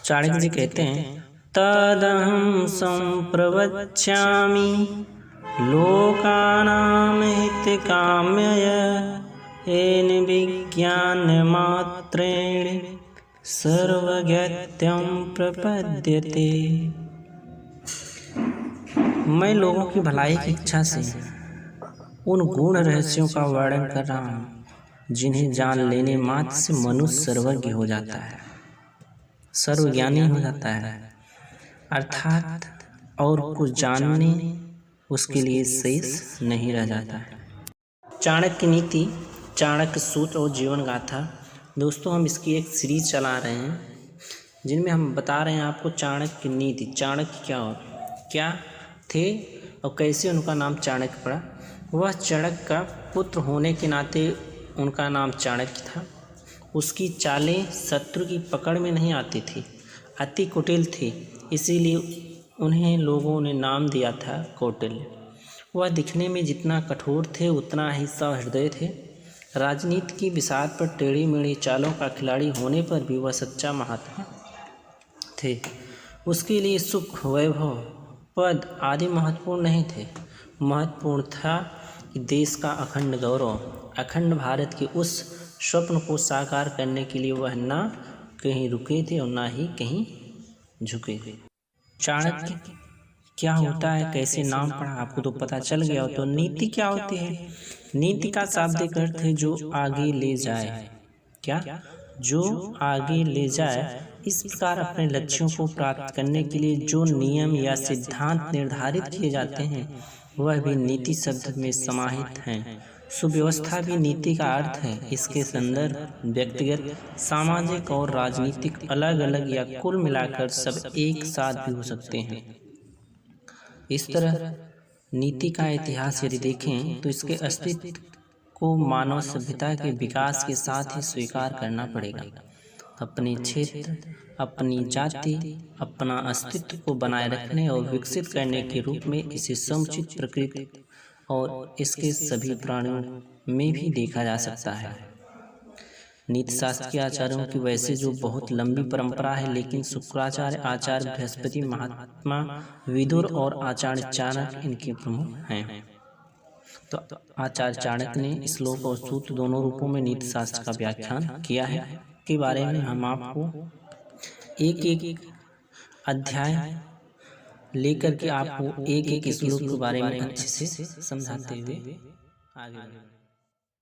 चाणक्य जी कहते हैं, तदहं संप्रवक्ष्यामि लोकानां हितकाम्यया येन विज्ञानमात्रेण सर्वज्ञत्वं प्रपद्यते। मैं लोगों की भलाई की इच्छा से उन गुण रहस्यों का वर्णन कर रहा हूँ जिन्हें जान लेने मात्र से मनुष्य सर्वज्ञ हो जाता है, सर्वज्ञानी हो जाता है, अर्थात और कुछ जानने उसके लिए शेष नहीं रह जाता है। चाणक्य नीति, चाणक्य सूत्र और जीवन गाथा। दोस्तों, हम इसकी एक सीरीज चला रहे हैं जिनमें हम बता रहे हैं आपको चाणक्य की नीति, चाणक्य क्या थे और कैसे उनका नाम चाणक्य पड़ा। वह चाणक्य का पुत्र होने के नाते उनका नाम चाणक्य था। उसकी चालें शत्रु की पकड़ में नहीं आती थी, अति कुटिल थी, इसीलिए उन्हें लोगों ने नाम दिया था कौटिल्य। वह दिखने में जितना कठोर थे उतना ही सहृदय थे। राजनीति की बिसात पर टेढ़ी मेढ़ी चालों का खिलाड़ी होने पर भी वह सच्चा महात्मा थे। उसके लिए सुख, वैभव, पद आदि महत्वपूर्ण नहीं थे। महत्वपूर्ण था कि देश का अखंड गौरव, अखंड भारत के उस स्वप्न को साकार करने के लिए वह ना कहीं रुके थे और ना ही कहीं झुके थे। चाणक्य क्या होता है, कैसे नाम पड़ा, आपको तो पता चल गया हो। तो नीति क्या होती है? नीति का शाब्दिक अर्थ है जो आगे ले जाए। क्या? जो आगे ले जाए। इस प्रकार अपने लक्ष्यों को प्राप्त करने के लिए जो नियम या सिद्धांत निर्धारित किए जाते हैं वह भी नीति शब्द में समाहित हैं। सुव्यवस्था भी नीति का अर्थ है। इसके संदर्भ व्यक्तिगत, सामाजिक और राजनीतिक अलग अलग या कुल मिलाकर सब एक साथ भी हो सकते हैं। इस तरह नीति का इतिहास यदि देखें तो इसके अस्तित्व को मानव सभ्यता के विकास के साथ ही स्वीकार करना पड़ेगा। अपने क्षेत्र, अपनी जाति, अपना अस्तित्व को बनाए रखने और विकसित करने के रूप में इसे समुचित प्रकृति और इसके सभी प्राणियों में भी देखा जा सकता है। नीति शास्त्र के आचार्यों की वैसे जो बहुत लंबी परंपरा है, लेकिन शुक्राचार्य, आचार्य बृहस्पति, महात्मा विदुर और आचार्य चाणक्य इनके प्रमुख हैं। तो आचार्य चाणक्य ने श्लोक और सूत्र दोनों रूपों में नीति शास्त्र का व्याख्यान किया है। के बारे में हम आपको एक एक अध्याय लेकर के आपको एक एक श्लोक के बारे में अच्छे से समझाते हुए आगे बढ़ेंगे।